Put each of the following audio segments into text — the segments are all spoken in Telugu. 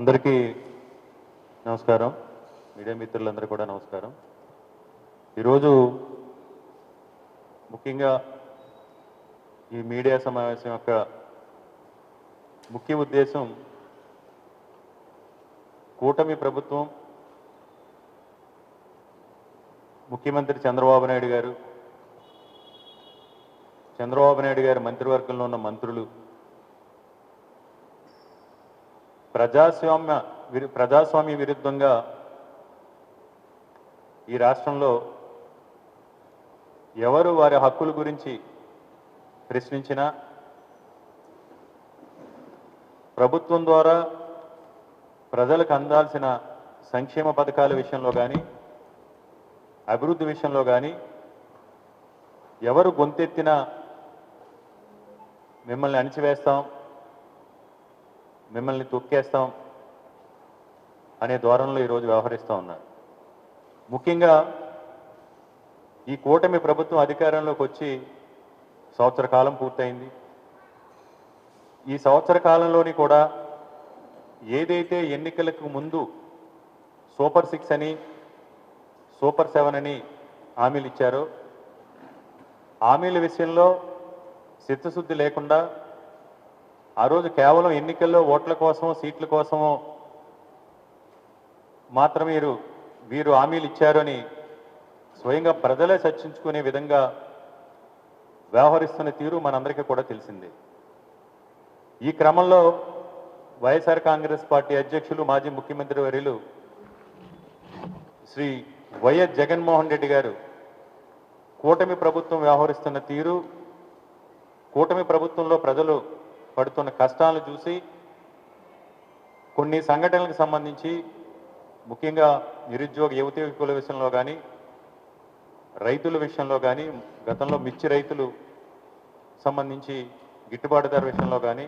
అందరికీ నమస్కారం. మీడియా మిత్రులందరూ కూడా నమస్కారం. ఈరోజు ముఖ్యంగా ఈ మీడియా సమావేశం యొక్క ముఖ్య ఉద్దేశం కూటమి ప్రభుత్వం, ముఖ్యమంత్రి చంద్రబాబు నాయుడు గారు మంత్రివర్గంలో ఉన్న మంత్రులు ప్రజాస్వామ్య విరుద్ధంగా ఈ రాష్ట్రంలో ఎవరు వారి హక్కుల గురించి ప్రశ్నించినా ప్రభుత్వం ద్వారా ప్రజలకు అందాల్సిన సంక్షేమ పథకాల విషయంలో కానీ అభివృద్ధి విషయంలో కానీ ఎవరు గొంతెత్తినా మిమ్మల్ని అణిచివేస్తాం, మిమ్మల్ని తొక్కేస్తాం అనే ధోరణిలో ఈరోజు వ్యవహరిస్తూ ఉన్నారు. ముఖ్యంగా ఈ కూటమి ప్రభుత్వం అధికారంలోకి వచ్చి సంవత్సర కాలం పూర్తయింది. ఈ సంవత్సర కాలంలోని కూడా ఏదైతే ఎన్నికలకు ముందు సూపర్ 6 అని సూపర్ 7 అని హామీలు ఇచ్చారో హామీల విషయంలో చిత్తశుద్ధి లేకుండా ఆ రోజు కేవలం ఎన్నికల్లో ఓట్ల కోసమో సీట్ల కోసమో మాత్రమే వీరు హామీలు ఇచ్చారని స్వయంగా ప్రజలే చర్చించుకునే విధంగా వ్యవహరిస్తున్న తీరు మనందరికీ కూడా తెలిసిందే. ఈ క్రమంలో వైఎస్ఆర్ కాంగ్రెస్ పార్టీ అధ్యక్షులు మాజీ ముఖ్యమంత్రి వర్యులు శ్రీ వైఎస్ జగన్మోహన్ రెడ్డి గారు కూటమి ప్రభుత్వం వ్యవహరిస్తున్న తీరు, కూటమి ప్రభుత్వంలో ప్రజలు పడుతున్న కష్టాలను చూసి కొన్ని సంఘటనలకు సంబంధించి ముఖ్యంగా నిరుద్యోగ యువకుల విషయంలో కానీ రైతుల విషయంలో కానీ గతంలో మిర్చి రైతులు సంబంధించి గిట్టుబాటు ధర విషయంలో కానీ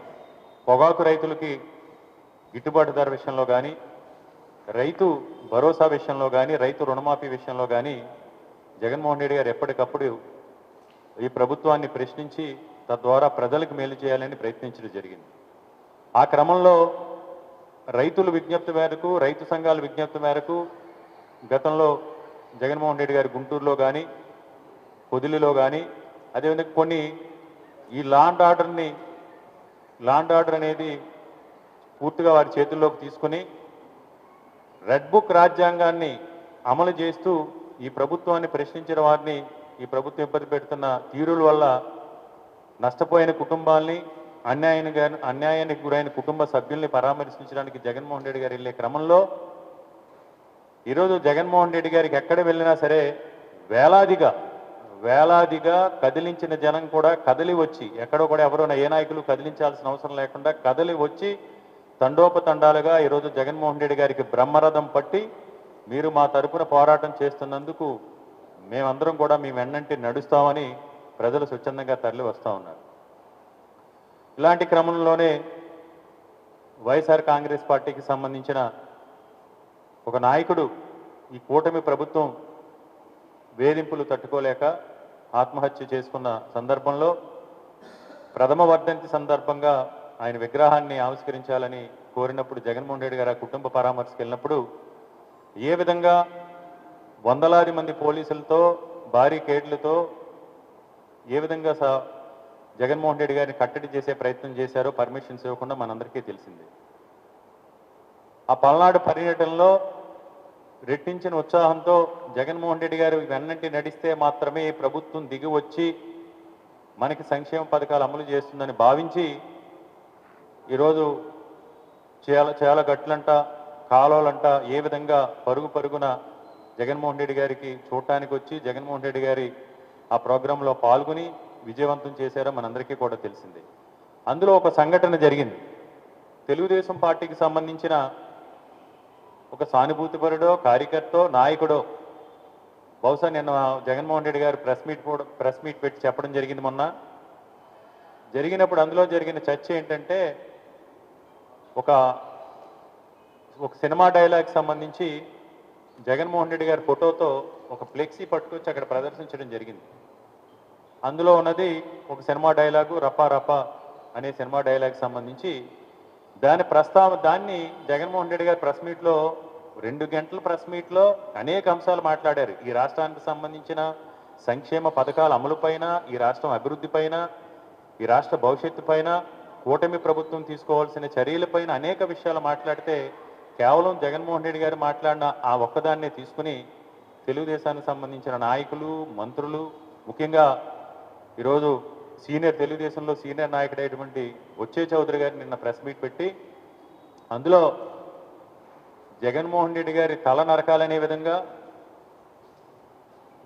పొగాకు రైతులకి గిట్టుబాటు ధర విషయంలో కానీ రైతు భరోసా విషయంలో కానీ రైతు రుణమాఫీ విషయంలో కానీ జగన్మోహన్ రెడ్డి గారు ఎప్పటికప్పుడు ఈ ప్రభుత్వాన్ని ప్రశ్నించి తద్వారా ప్రజలకు మేలు చేయాలని ప్రయత్నించడం జరిగింది. ఆ క్రమంలో రైతుల విజ్ఞప్తి మేరకు, రైతు సంఘాల విజ్ఞప్తి మేరకు గతంలో జగన్మోహన్ రెడ్డి గారు గుంటూరులో కానీ పొదిలిలో కానీ అదేవిధంగా కొన్ని ఈ లాండ్ ఆర్డర్ అనేది పూర్తిగా వారి చేతుల్లోకి తీసుకుని రెడ్ బుక్ రాజ్యాంగాన్ని అమలు చేస్తూ ఈ ప్రభుత్వాన్ని ప్రశ్నించిన వారిని ఈ ప్రభుత్వం ఇబ్బంది పెడుతున్న తీరుల వల్ల నష్టపోయిన కుటుంబాల్ని అన్యాయానికి గురైన కుటుంబ సభ్యుల్ని పరామర్శించడానికి జగన్మోహన్ రెడ్డి గారు వెళ్ళే క్రమంలో ఈరోజు జగన్మోహన్ రెడ్డి గారికి ఎక్కడ వెళ్ళినా సరే వేలాదిగా కదిలించిన జనం కూడా కదిలి వచ్చి ఎక్కడో కూడా ఎవరో ఏ నాయకులు కదిలించాల్సిన అవసరం లేకుండా కదిలి వచ్చి తండోపతండాలుగా ఈరోజు జగన్మోహన్ రెడ్డి గారికి బ్రహ్మరథం పట్టి మీరు మా తరపున పోరాటం చేస్తున్నందుకు మేమందరం కూడా మీ వెన్నంటి నడుస్తామని ప్రజలు స్వచ్ఛందంగా తరలి వస్తూ ఉన్నారు. ఇలాంటి క్రమంలోనే వైఎస్ఆర్ కాంగ్రెస్ పార్టీకి సంబంధించిన ఒక నాయకుడు ఈ కూటమి ప్రభుత్వం వేధింపులు తట్టుకోలేక ఆత్మహత్య చేసుకున్న సందర్భంలో ప్రథమ వర్ధంతి సందర్భంగా ఆయన విగ్రహాన్ని ఆవిష్కరించాలని కోరినప్పుడు జగన్మోహన్ రెడ్డి గారు ఆ కుటుంబ పరామర్శకు వెళ్ళినప్పుడు ఏ విధంగా వందలాది మంది పోలీసులతో బారికేడ్లతో ఏ విధంగా జగన్మోహన్ రెడ్డి గారిని కట్టడి చేసే ప్రయత్నం చేశారో పర్మిషన్స్ ఇవ్వకుండా మనందరికీ తెలిసిందే. ఆ పల్నాడు పర్యటనలో రెట్టించిన ఉత్సాహంతో జగన్మోహన్ రెడ్డి గారు వెన్నంటి నడిస్తే మాత్రమే ప్రభుత్వం దిగి వచ్చి మనకి సంక్షేమ పథకాలు అమలు చేస్తుందని భావించి ఈరోజు చాలా గట్లంట కాలువలంట ఏ విధంగా పరుగున జగన్మోహన్ రెడ్డి గారికి చూడటానికి వచ్చి జగన్మోహన్ రెడ్డి గారి ఆ ప్రోగ్రాంలో పాల్గొని విజయవంతం చేశారో మనందరికీ కూడా తెలిసిందే. అందులో ఒక సంఘటన జరిగింది. తెలుగుదేశం పార్టీకి సంబంధించిన ఒక సానుభూతిపరుడో కార్యకర్తో నాయకుడో బహుశా నిన్న జగన్మోహన్ రెడ్డి గారు ప్రెస్ మీట్ పెట్టి చెప్పడం జరిగింది. మొన్న జరిగినప్పుడు అందులో జరిగిన చర్చ ఏంటంటే ఒక సినిమా డైలాగ్ సంబంధించి జగన్మోహన్ రెడ్డి గారి ఫోటోతో ఒక ఫ్లెక్సీ పట్టుకొచ్చి అక్కడ ప్రదర్శించడం జరిగింది. అందులో ఉన్నది ఒక సినిమా డైలాగు రపా రపా అనే సినిమా డైలాగ్ సంబంధించి దాన్ని జగన్మోహన్ రెడ్డి గారి ప్రెస్ మీట్లో 2 గంటల ప్రెస్ మీట్లో అనేక అంశాలు మాట్లాడారు. ఈ రాష్ట్రానికి సంబంధించిన సంక్షేమ పథకాల అమలుపైన, ఈ రాష్ట్రం అభివృద్ధిపైన, ఈ రాష్ట్ర భవిష్యత్తు పైన, కూటమి ప్రభుత్వం తీసుకోవాల్సిన చర్యలపైన అనేక విషయాలు మాట్లాడితే కేవలం జగన్మోహన్ రెడ్డి గారు మాట్లాడిన ఆ ఒక్కదాన్నే తీసుకుని తెలుగుదేశానికి సంబంధించిన నాయకులు, మంత్రులు, ముఖ్యంగా ఈరోజు తెలుగుదేశంలో సీనియర్ నాయకుడైనటువంటి వచ్చే చౌదరి గారు నిన్న ప్రెస్ మీట్ పెట్టి అందులో జగన్మోహన్ రెడ్డి గారి తల నరకాలనే విధంగా,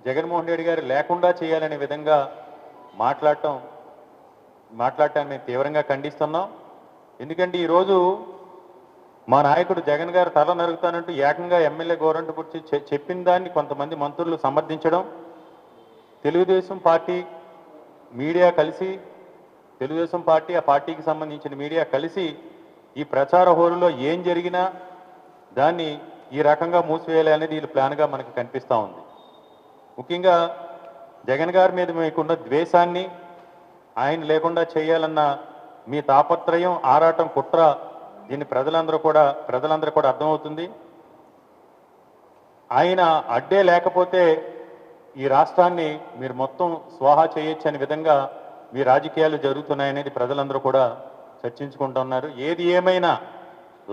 జగన్మోహన్ రెడ్డి గారు లేకుండా చేయాలనే విధంగా మాట్లాడటాన్ని మేము తీవ్రంగా ఖండిస్తున్నాం. ఎందుకంటే ఈరోజు మా నాయకుడు జగన్ గారు తల నరుగుతానంటూ ఏకంగా ఎమ్మెల్యే గోరంట్ల చెప్పిన దాన్ని కొంతమంది మంత్రులు సమర్థించడం, తెలుగుదేశం పార్టీ మీడియా కలిసి, తెలుగుదేశం పార్టీ ఆ పార్టీకి సంబంధించిన మీడియా కలిసి ఈ ప్రచార హోరులో ఏం జరిగినా దాన్ని ఈ రకంగా మూసివేయాలి అనేది వీళ్ళ ప్లాన్గా మనకు కనిపిస్తూ ఉంది. ముఖ్యంగా జగన్ గారి మీద మీకున్న ద్వేషాన్ని, ఆయన లేకుండా చేయాలన్న మీ తాపత్రయం, ఆరాటం, కుట్ర, దీన్ని ప్రజలందరూ కూడా అర్థమవుతుంది. ఆయన అడ్డే లేకపోతే ఈ రాష్ట్రాన్ని మీరు మొత్తం స్వాహా చేయొచ్చు అనే విధంగా మీ రాజకీయాలు జరుగుతున్నాయనేది ప్రజలందరూ కూడా చర్చించుకుంటున్నారు. ఏది ఏమైనా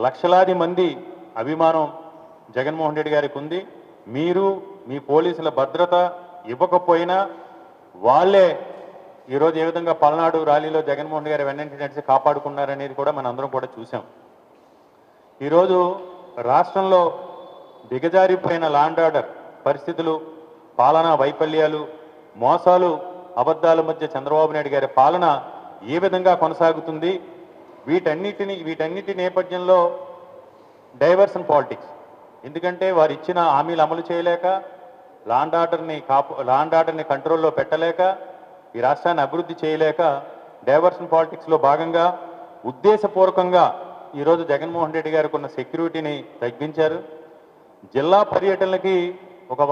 లక్షలాది మంది అభిమానం జగన్మోహన్ రెడ్డి గారికి ఉంది. మీరు మీ పోలీసుల భద్రత ఇవ్వకపోయినా వాళ్ళే ఈరోజు ఏ విధంగా పల్నాడు ర్యాలీలో జగన్మోహన్ గారు వెన్నంటి నడిచి కాపాడుకున్నారనేది కూడా మనం అందరం కూడా చూసాం. ఈరోజు రాష్ట్రంలో దిగజారిపోయిన లాండ్ ఆర్డర్ పరిస్థితులు, పాలనా వైఫల్యాలు, మోసాలు, అబద్ధాల మధ్య చంద్రబాబు నాయుడు గారి పాలన ఏ విధంగా కొనసాగుతుంది, వీటన్నిటి నేపథ్యంలో డైవర్షన్ పాలిటిక్స్. ఎందుకంటే వారు ఇచ్చిన హామీలు అమలు చేయలేక, లాండ్ ఆర్డర్ని కంట్రోల్లో పెట్టలేక, ఈ రాష్ట్రాన్ని అభివృద్ధి చేయలేక డైవర్షన్ పాలిటిక్స్లో భాగంగా ఉద్దేశపూర్వకంగా ఈరోజు జగన్మోహన్ రెడ్డి గారికి ఉన్న సెక్యూరిటీని తగ్గించారు. జిల్లా పర్యటనలకి ఒక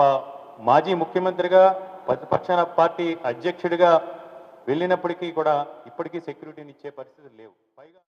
మాజీ ముఖ్యమంత్రిగా, ప్రతిపక్ష పార్టీ అధ్యక్షుడిగా వెళ్ళినప్పటికీ కూడా ఇప్పటికీ సెక్యూరిటీని ఇచ్చే పరిస్థితులు లేవు. పైగా